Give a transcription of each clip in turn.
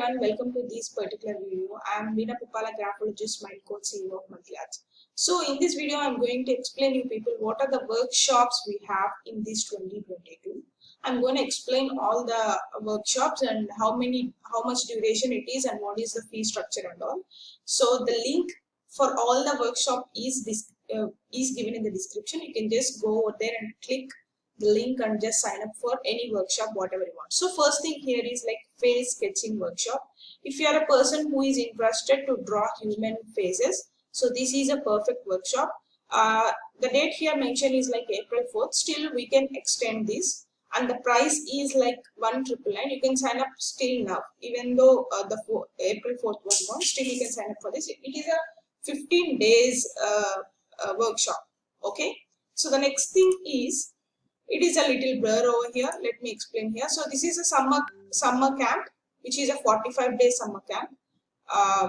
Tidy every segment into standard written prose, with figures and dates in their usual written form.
everyone, welcome to this particular video. I am Veena Pupala, graphologist, mind coach, CEO of MulteArts. So in this video, I am going to explain you people what are the workshops we have in this 2022. I am going to explain all the workshops and how much duration it is and what is the fee structure and all. So the link for all the workshop is given in the description. You can just go over there and click the link and just sign up for any workshop whatever you want. So first thing here is like face sketching workshop. If you are a person who is interested to draw human faces, so this is a perfect workshop. The date here mentioned is like April 4th. Still we can extend this and the price is like 1,999. You can sign up still now, even though April 4th was gone, still you can sign up for this. It is a 15 days workshop. Okay, so the next thing is, it is a little blur over here. Let me explain here. So this is a summer camp, which is a 45-day summer camp,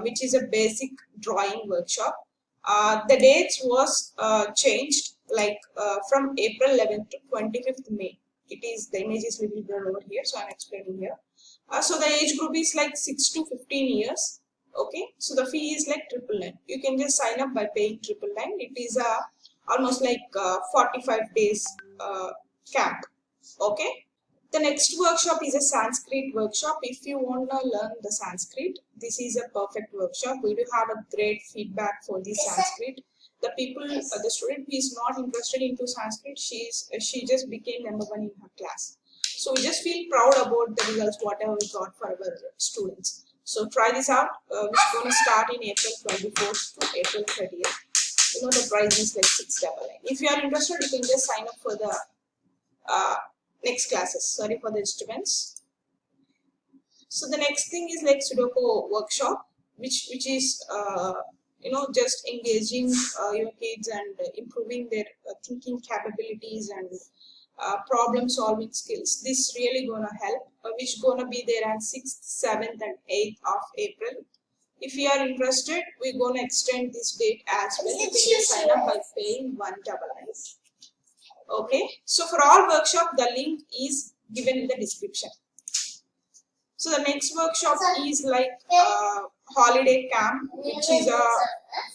which is a basic drawing workshop. The dates was changed like from April 11th to 25th May. The image is little blur over here, so I'm explaining here. So the age group is like 6 to 15 years. Okay, so the fee is like 999. You can just sign up by paying 999. It is almost like 45 days camp. Okay, the next workshop is a Sanskrit workshop. If you want to learn the Sanskrit, this is a perfect workshop. We do have a great feedback for the Sanskrit. The student who is not interested into Sanskrit, she just became #1 in her class. So we just feel proud about the results whatever we got for our students. So try this out. It's going to start in April 24th to April 30th. You know, the price is like 699. If you are interested, you can just sign up for the next classes. Sorry for the disturbance. So the next thing is like Sudoku workshop, which is you know, just engaging your kids and improving their thinking capabilities and problem solving skills. This really gonna help, which gonna be there on 6th, 7th and 8th of April. If you are interested, we're gonna extend this date as well. You can just sign up by paying 199. Okay, so for all workshop, the link is given in the description. So the next workshop is like holiday camp, which is a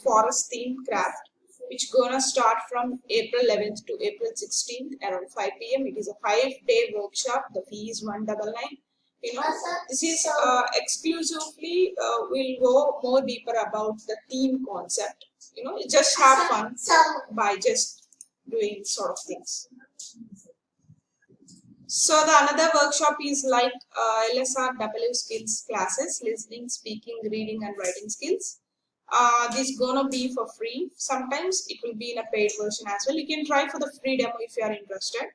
forest themed craft, which gonna start from April 11th to April 16th around 5 p.m. It is a 5-day workshop. The fee is 199. You know, this is exclusively we'll go more deeper about the theme concept. You know, just have fun by just doing sort of things. So the another workshop is like LSRW Skills classes, listening, speaking, reading and writing skills. This is gonna be for free. Sometimes it will be in a paid version as well. You can try for the free demo if you are interested.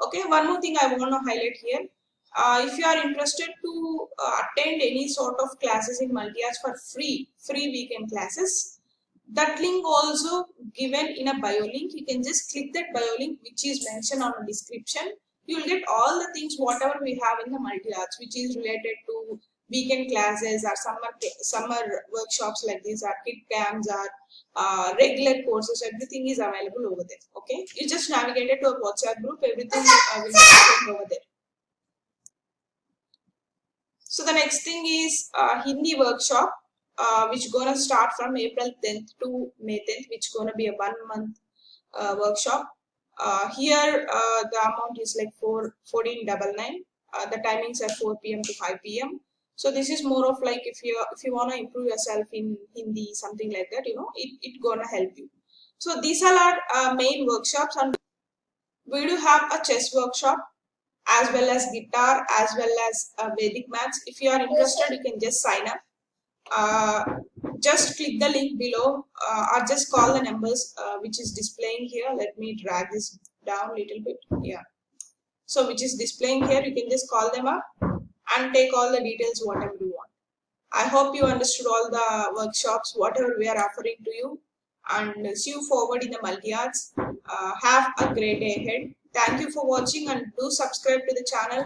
Okay, one more thing I want to highlight here. If you are interested to attend any sort of classes in MulteArts for free weekend classes, that link also given in a bio link. You can just click that bio link which is mentioned on the description. You will get all the things whatever we have in the MulteArts, which is related to weekend classes or summer workshops like these, or kid camps or regular courses. Everything is available over there. Okay, you just navigate it to a WhatsApp group. Everything will be over there. So the next thing is Hindi workshop, which gonna start from April 10th to May 10th, which gonna be a 1-month workshop. Here the amount is like 1499. The timings are 4 p.m. to 5 p.m. So this is more of like if you wanna improve yourself in Hindi, something like that, you know, it gonna help you. So these are our main workshops, and we do have a chess workshop as well as guitar as well as vedicmaths. If you are interested, you can just sign up. Just click the link below or just call the numbers which is displaying here. Let me drag this down a little bit. Yeah, so which is displaying here, you can just call them up and take all the details whatever you want. I hope you understood all the workshops whatever we are offering to you, and see you forward in the MulteArts. Have a great day ahead. Thank you for watching, and do subscribe to the channel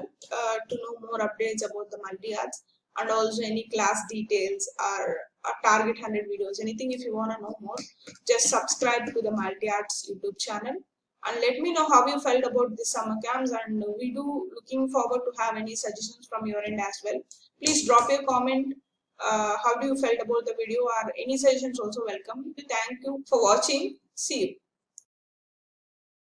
to know more updates about the MulteArts, and also any class details or target 100 videos, anything. If you want to know more, just subscribe to the MulteArts YouTube channel. and let me know how you felt about this summer camps, and we do looking forward to have any suggestions from your end as well. Please drop your comment. How do you felt about the video, or any suggestions also welcome. Thank you for watching. See you.